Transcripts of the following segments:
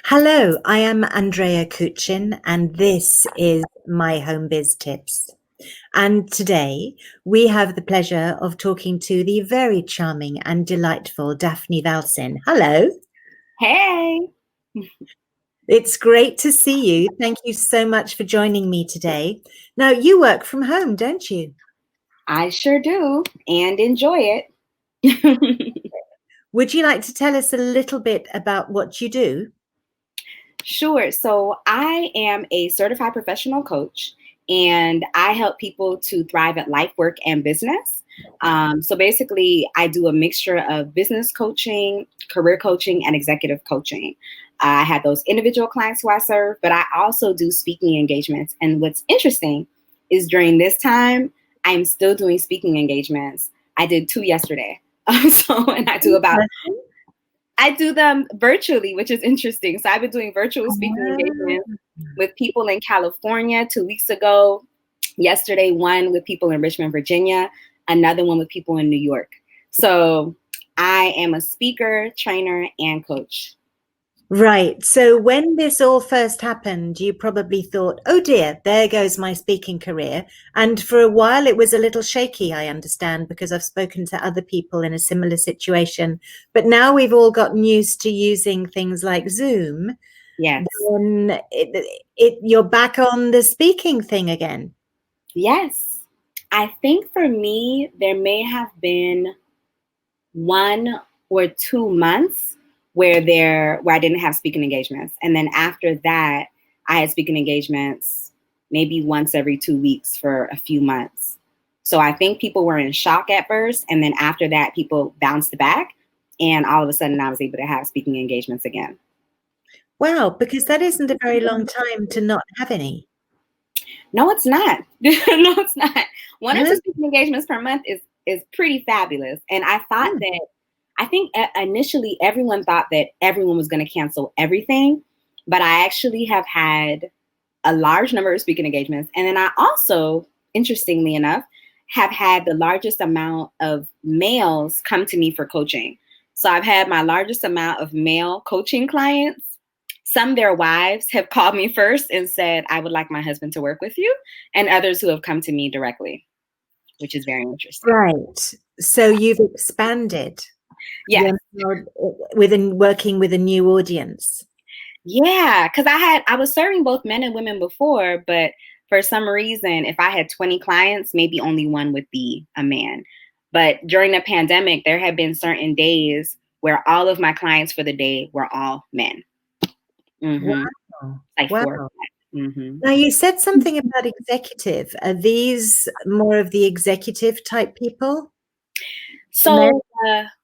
Hello, I am Andrea Kuchin, and this is My Home Biz Tips. And today we have the pleasure of talking to the very charming and delightful Daphne Valcin. Hello. Hey. It's great to see you. Thank you so much for joining me today. Now, you work from home, don't you? I sure do, and enjoy it. Would you like to tell us a little bit about what you do? Sure. So I am a certified professional coach, and I help people to thrive at life, work, and business. So basically, I do a mixture of business coaching, career coaching, and executive coaching. I have those individual clients who I serve, but I also do speaking engagements. And what's interesting is during this time, I'm still doing speaking engagements. I did 2 yesterday. And I do them virtually, which is interesting. So I've been doing virtual speaking engagements with people in California 2 weeks ago. Yesterday, one with people in Richmond, Virginia, another one with people in New York. So I am a speaker, trainer, and coach. Right. So when this all first happened, you probably thought, oh dear, there goes my speaking career. And for a while it was a little shaky, I understand, because I've spoken to other people in a similar situation. But now we've all gotten used to using things like Zoom. Yes. Then you're back on the speaking thing again. Yes. I think for me, there may have been 1 or 2 months where I didn't have speaking engagements. And then after that, I had speaking engagements maybe once every 2 weeks for a few months. So I think people were in shock at first. And then after that, people bounced back. And all of a sudden, I was able to have speaking engagements again. Wow, because that isn't a very long time to not have any. No, it's not. No, it's not. 1 or 2 speaking engagements per month is pretty fabulous. And I think initially everyone thought that everyone was going to cancel everything, but I actually have had a large number of speaking engagements. And then I also, interestingly enough, have had the largest amount of males come to me for coaching. So I've had my largest amount of male coaching clients. Some, their wives have called me first and said, I would like my husband to work with you, and others who have come to me directly, which is very interesting. Right. So you've expanded. Yeah. Working with a new audience. Yeah, because I was serving both men and women before, but for some reason, if I had 20 clients, maybe only one would be a man. But during the pandemic, there had been certain days where all of my clients for the day were all men. Wow. Like wow. 4 or 5. Now, you said something about executive. Are these more of the executive type people? So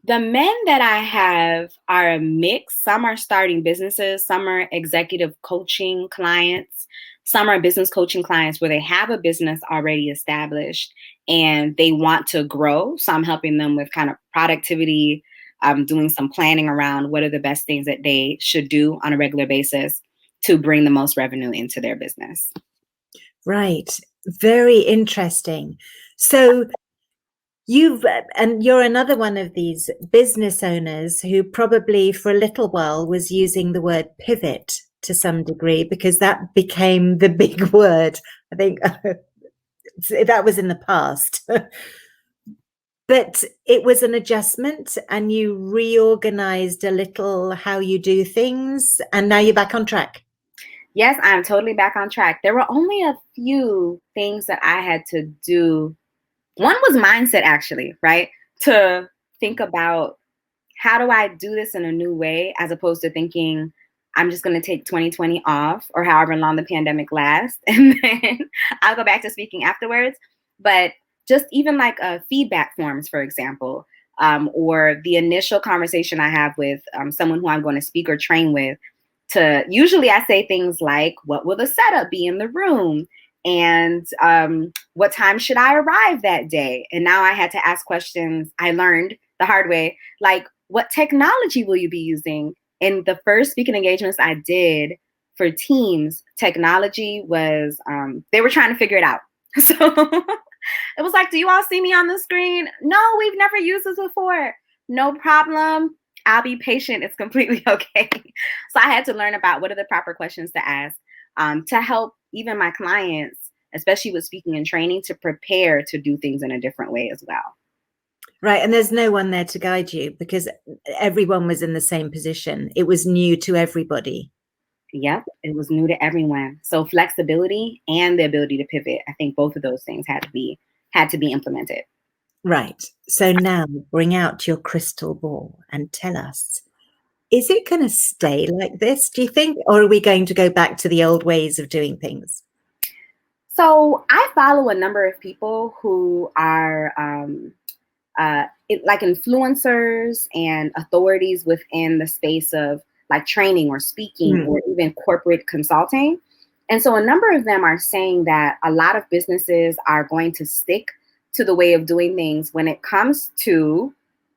the men that I have are a mix. Some are starting businesses. Some are executive coaching clients. Some are business coaching clients where they have a business already established and they want to grow. So I'm helping them with kind of productivity. I'm doing some planning around what are the best things that they should do on a regular basis to bring the most revenue into their business. Right. Very interesting. So you're another one of these business owners who probably for a little while was using the word pivot to some degree, because that became the big word. I think that was in the past. But it was an adjustment and you reorganized a little how you do things, and now you're back on track. Yes, I'm totally back on track. There were only a few things that I had to do. One was mindset, actually, right? To think about how do I do this in a new way, as opposed to thinking I'm just going to take 2020 off or however long the pandemic lasts, and then I'll go back to speaking afterwards. But just even like feedback forms, for example, or the initial conversation I have with someone who I'm going to speak or train with, to usually I say things like, what will the setup be in the room? And what time should I arrive that day? And now I had to ask questions I learned the hard way, like, what technology will you be using? In the first speaking engagements I did for teams, technology was, they were trying to figure it out. So it was like, do you all see me on the screen? No, we've never used this before. No problem. I'll be patient. It's completely okay. So I had to learn about what are the proper questions to ask to help even my clients, especially with speaking and training, to prepare to do things in a different way as well. Right. And there's no one there to guide you because everyone was in the same position. It was new to everybody. Yep. It was new to everyone. So flexibility and the ability to pivot. I think both of those things had to be implemented. Right. So now bring out your crystal ball and tell us, is it going to stay like this, do you think? Or are we going to go back to the old ways of doing things? So I follow a number of people who are like influencers and authorities within the space of like training or speaking or even corporate consulting. And so a number of them are saying that a lot of businesses are going to stick to the way of doing things when it comes to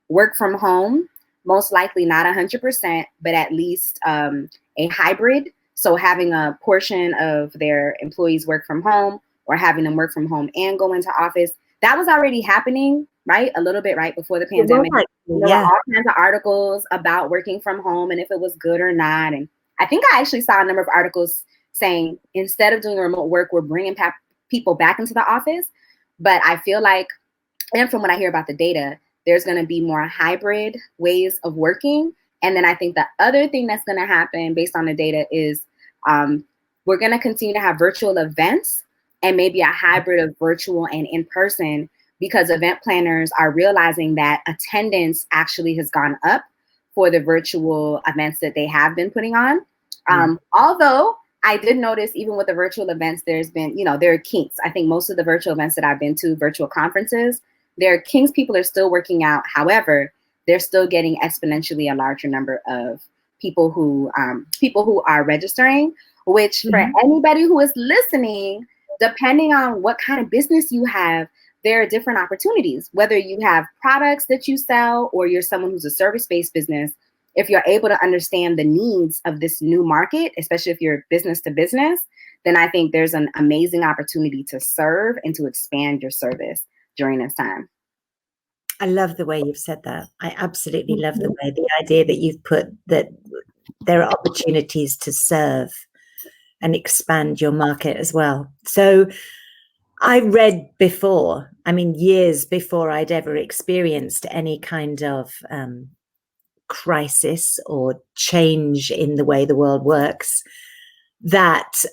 work from home, most likely not 100%, but at least a hybrid. So having a portion of their employees work from home or having them work from home and go into office. That was already happening, right? A little bit right before the pandemic. There were all kinds of articles about working from home and if it was good or not. And I think I actually saw a number of articles saying instead of doing remote work, we're bringing people back into the office. But I feel like, and from what I hear about the data, there's going to be more hybrid ways of working. And then I think the other thing that's going to happen based on the data is we're going to continue to have virtual events and maybe a hybrid of virtual and in-person, because event planners are realizing that attendance actually has gone up for the virtual events that they have been putting on. Although I did notice even with the virtual events, there's been, there are kinks. I think most of the virtual events that I've been to, virtual conferences, there are kinks people are still working out. However, they're still getting exponentially a larger number of people who are registering, which for anybody who is listening, depending on what kind of business you have, there are different opportunities, whether you have products that you sell or you're someone who's a service-based business. If you're able to understand the needs of this new market, especially if you're business to business, then I think there's an amazing opportunity to serve and to expand your service during this time. I love the way you've said that. I absolutely love the idea that you've put that there are opportunities to serve and expand your market as well. So I read before, years before I'd ever experienced any kind of crisis or change in the way the world works, that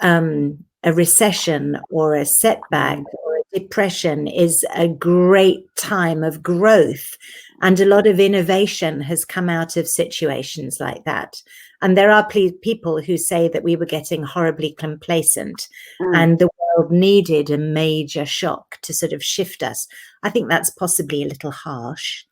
a recession or a setback or a depression is a great time of growth. And a lot of innovation has come out of situations like that. And there are people who say that we were getting horribly complacent and the world needed a major shock to sort of shift us. I think that's possibly a little harsh.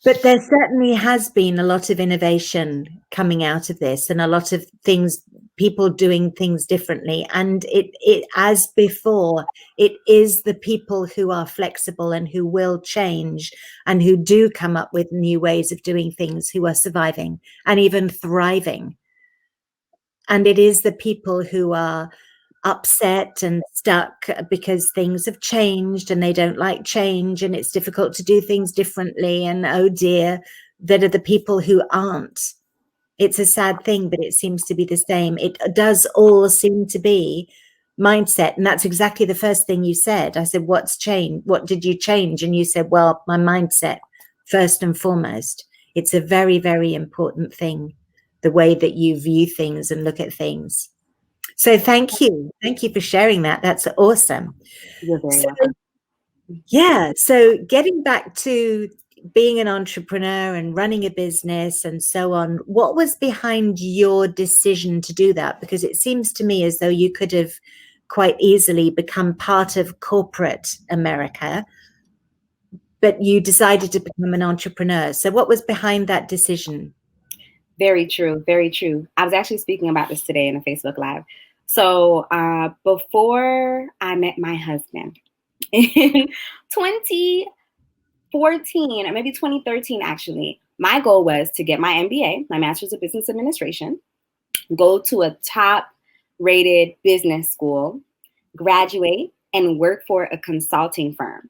But there certainly has been a lot of innovation coming out of this and a lot of things, people doing things differently. And it as before, it is the people who are flexible and who will change and who do come up with new ways of doing things who are surviving and even thriving. And it is the people who are upset and stuck because things have changed and they don't like change and it's difficult to do things differently and oh dear, that are the people who aren't. It's a sad thing, but it seems to be the same. It does all seem to be mindset. And that's exactly the first thing you said. I said, what's changed? What did you change? And you said, well, my mindset first and foremost. It's a very, very important thing, the way that you view things and look at things. So thank you. Thank you for sharing that. That's awesome. You're very welcome. Yeah. So getting back to, being an entrepreneur and running a business and so on, what was behind your decision to do that? Because it seems to me as though you could have quite easily become part of corporate America, but you decided to become an entrepreneur. So what was behind that decision? Very true. Very true. I was actually speaking about this today in a Facebook Live. So before I met my husband in 2014, or maybe 2013, actually, my goal was to get my MBA, my Master's of Business Administration, go to a top rated business school, graduate, and work for a consulting firm.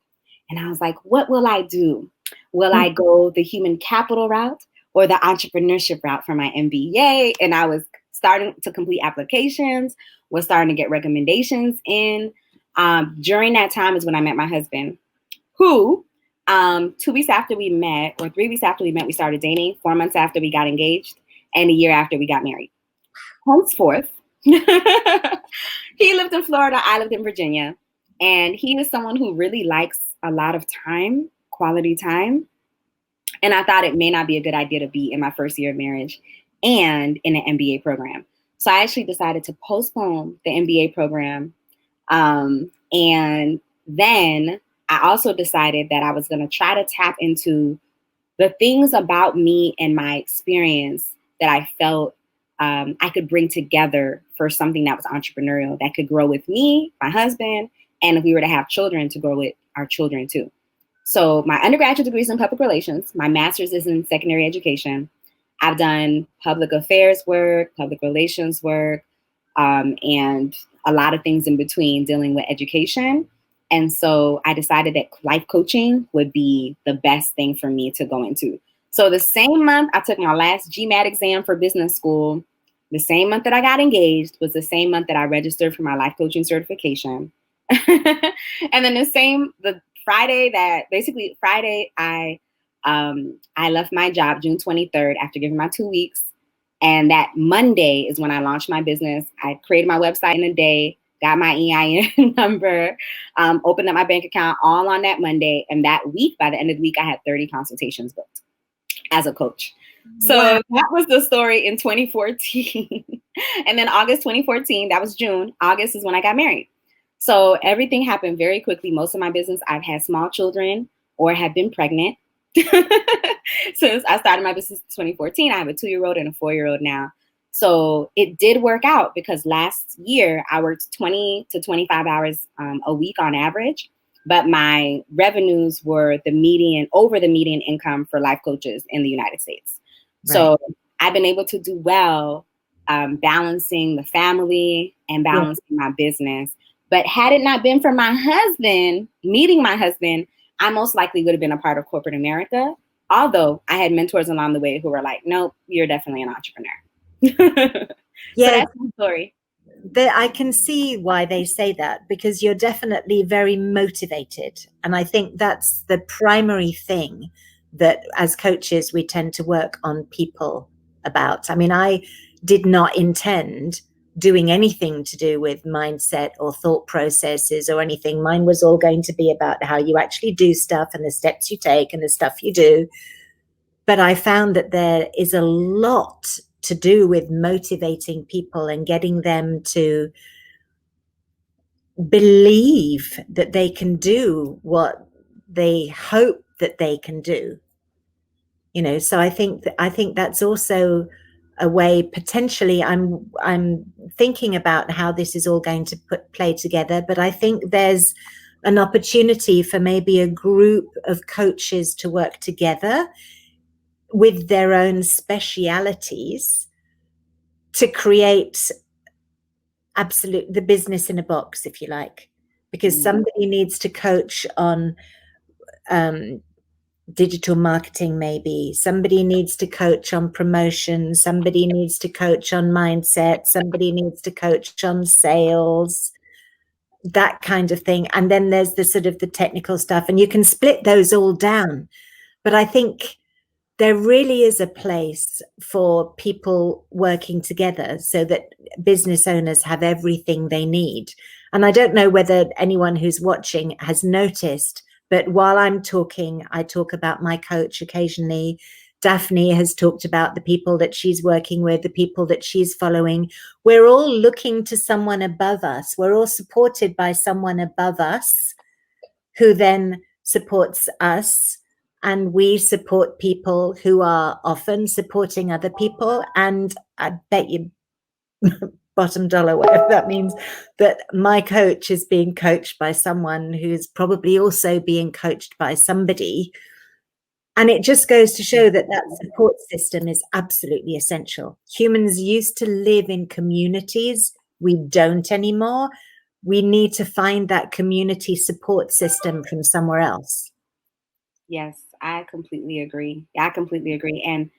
And I was like, what will I do? Will I go the human capital route or the entrepreneurship route for my MBA? And I was starting to complete applications, was starting to get recommendations in. During that time is when I met my husband, who 2 weeks after we met, or 3 weeks after we met, we started dating. 4 months after we got engaged, and a year after we got married. Henceforth, he lived in Florida, I lived in Virginia, and he is someone who really likes a lot of time, quality time. And I thought it may not be a good idea to be in my first year of marriage and in an MBA program. So I actually decided to postpone the MBA program. And then I also decided that I was going to try to tap into the things about me and my experience that I felt I could bring together for something that was entrepreneurial, that could grow with me, my husband, and if we were to have children, to grow with our children too. So my undergraduate degree is in public relations. My master's is in secondary education. I've done public affairs work, public relations work, and a lot of things in between dealing with education. And so I decided that life coaching would be the best thing for me to go into. So the same month I took my last GMAT exam for business school, the same month that I got engaged was the same month that I registered for my life coaching certification. And then the Friday I left my job June 23rd after giving my 2 weeks. And that Monday is when I launched my business. I created my website in a day, got my EIN number, opened up my bank account all on that Monday. And that week, by the end of the week, I had 30 consultations booked as a coach. So wow. That was the story in 2014. And then August 2014, that was June. August is when I got married. So everything happened very quickly. Most of my business, I've had small children or have been pregnant. Since I started my business in 2014, I have a 2-year-old and a 4-year-old now. So it did work out because last year I worked 20 to 25 hours a week on average, but my revenues were over the median income for life coaches in the United States. Right. So I've been able to do well balancing the family and balancing my business. But had it not been for my husband, meeting my husband, I most likely would have been a part of corporate America. Although I had mentors along the way who were like, nope, you're definitely an entrepreneur. Yeah, so that's my story. I can see why they say that, because you're definitely very motivated. And I think that's the primary thing that as coaches, we tend to work on people about. I mean, I did not intend doing anything to do with mindset or thought processes or anything. Mine was all going to be about how you actually do stuff and the steps you take and the stuff you do. But I found that there is a lot to do with motivating people and getting them to believe that they can do what they hope that they can do. You know, so I think that's also a way potentially I'm thinking about how this is all going to play together, but I think there's an opportunity for maybe a group of coaches to work together with their own specialities to create the business in a box, if you like, because somebody needs to coach on digital marketing, maybe somebody needs to coach on promotion, somebody needs to coach on mindset, somebody needs to coach on sales, that kind of thing. And then there's the sort of the technical stuff, and you can split those all down. But I think there really is a place for people working together so that business owners have everything they need. And I don't know whether anyone who's watching has noticed, But while I'm talking, I talk about my coach occasionally. Daphne has talked about the people that she's working with, the people that she's following. We're all looking to someone above us. We're all supported by someone above us who then supports us. And we support people who are often supporting other people. And I bet you bottom dollar, whatever that means, that my coach is being coached by someone who's probably also being coached by somebody. And it just goes to show that that support system is absolutely essential. Humans used to live in communities. We don't anymore. We need to find that community support system from somewhere else. Yes, I completely agree. I completely agree. And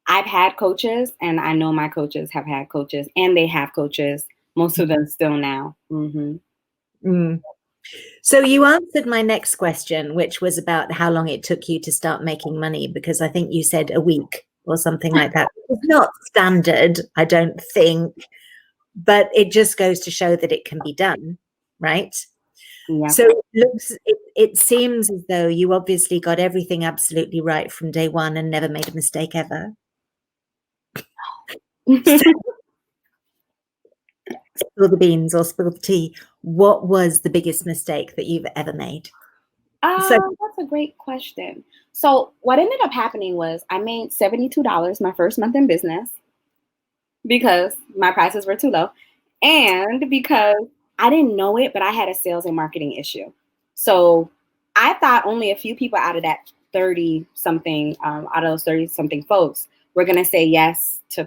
I've had coaches, and I know my coaches have had coaches, and they have coaches, most of them still now. So you answered my next question, which was about how long it took you to start making money, because I think you said a week or something like that. It's not standard, I don't think, but it just goes to show that it can be done, right? Yep. So it seems as though you obviously got everything absolutely right from day one and never made a mistake ever. Spill the beans or spill the tea. What was the biggest mistake that you've ever made? That's a great question. So what ended up happening was I made $72 my first month in business because my prices were too low, and because I didn't know it, but I had a sales and marketing issue. So I thought only a few people out of that 30 something, out of those 30 something folks were going to say yes to